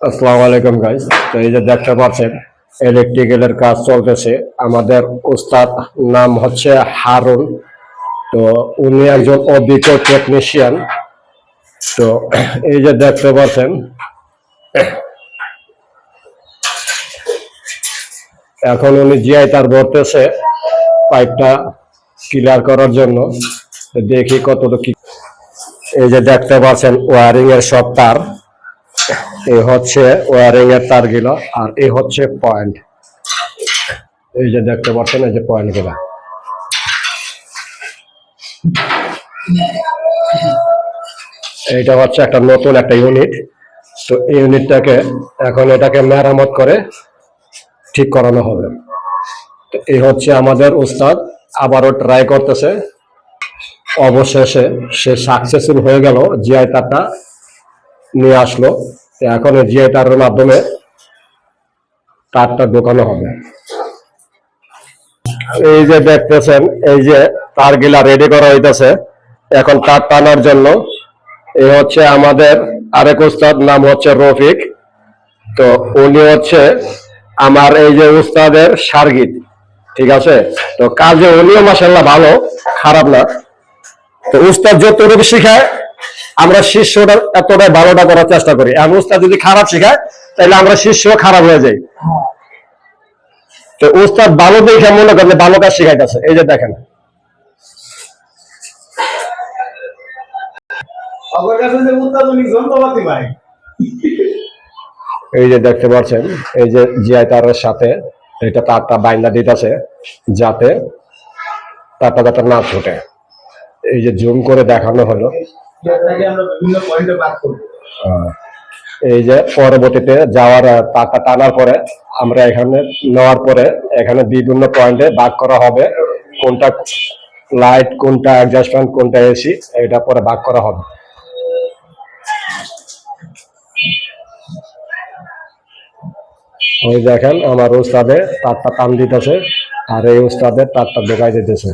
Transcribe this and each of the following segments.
আসসালামু আলাইকুম গাইস। তো এই যে দেখতে পাচ্ছেন ইলেকট্রিক্যালের কাজ চলতেছে। আমাদের উস্তাদ নাম হচ্ছে হারুন। তো উনি একজন অভিজ্ঞ টেকনিশিয়ান। তো এই যে দেখতে পাচ্ছেন এখন উনি জিআই তার ভরতেছে পাইপটা ক্লিয়ার করার জন্য। তো দেখি কতটুকু কি। এই যে দেখতে পাচ্ছেন ওয়ারিং এর সব তার, এই হচ্ছে ওয়ারিং এর তারগুলো, আর এই হচ্ছে পয়েন্ট। এই যে দেখতে পাচ্ছেন এই যে পয়েন্ট গুলা। এইটা হচ্ছে একটা নতুন একটা ইউনিট। তো এই ইউনিটটাকে এখন এটাকে মেরামত করে ঠিক করানো হবে। তো এই হচ্ছে আমাদের উস্তাদ আবারও ট্রাই করতেছে। অবশেষে সে সাকসেসফুল হয়ে গেল, জিআই তারটা নিয়ে আসলো। এখন এই জিআই তারের মাধ্যমে তারটা ঢোকানো হবে। এই যে দেখতেছেন এই যে তারগুলা রেডি করা হইতেছে এখন তার টানার জন্য। এই হচ্ছে আমাদের আরেক উস্তাদ, নাম হচ্ছে রফিক। তো উনি হচ্ছে আমার এই যে উস্তাদের শারগিদ, ঠিক আছে। তো কাজে উনিও মাশাআল্লাহ ভালো, খারাপ না। তো উস্তাদ যতটুকু শিখায় আমরা শিষ্যটা এতটাই ভালোটা করার চেষ্টা করি। আর উস্তাদ যদি খারাপ শিখায় তাহলে আমরা শিষ্য খারাপ হয়ে যাই। তো উস্তাদ ভালো দেখে মনে করেন ভালো কাজ শিখাইতেছে। এই যে দেখেন এই যে দেখতে পাচ্ছেন এই যে জিআই তারের সাথে এটা তারটা বাইন্দা দিতেছে যাতে তারটা যাতে না ছুটে। এই যে জুম করে দেখানো হলো। এই যে পরবর্তীতে যাওয়ার তারটা টানার পরে আমরা এখানে নেওয়ার পরে এখানে বিভিন্ন পয়েন্টে ভাগ করা হবে, কোনটা লাইট, কোনটা অ্যাডজাস্ট ফ্যান, কোনটা এসি, এটা পরে ভাগ করা হবে। ওই দেখেন আমার উস্তাদে তারটা টান দিতেছে আর এই উস্তাদের তারটা ঢোকাই দিতেছে।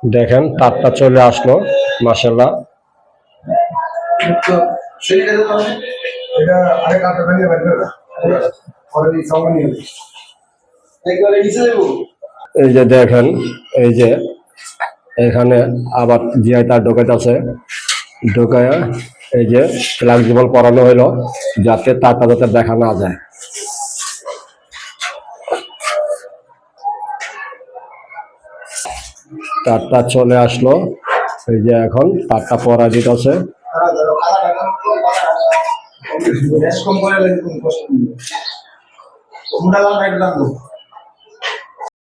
দেখেন তারটা চলে আসলো মাশাআল্লাহ। এই যে দেখেন এই যে এখানে আবার জিআই তার ঢোকাইতেছে, ঢোকায়া এই যে ফ্লেক্সিবল করানো হইলো যাতে তারটা যাতে দেখা না যায়। তারটা চলে আসলো। এই যে এখন তারটা পরাজিত আছে।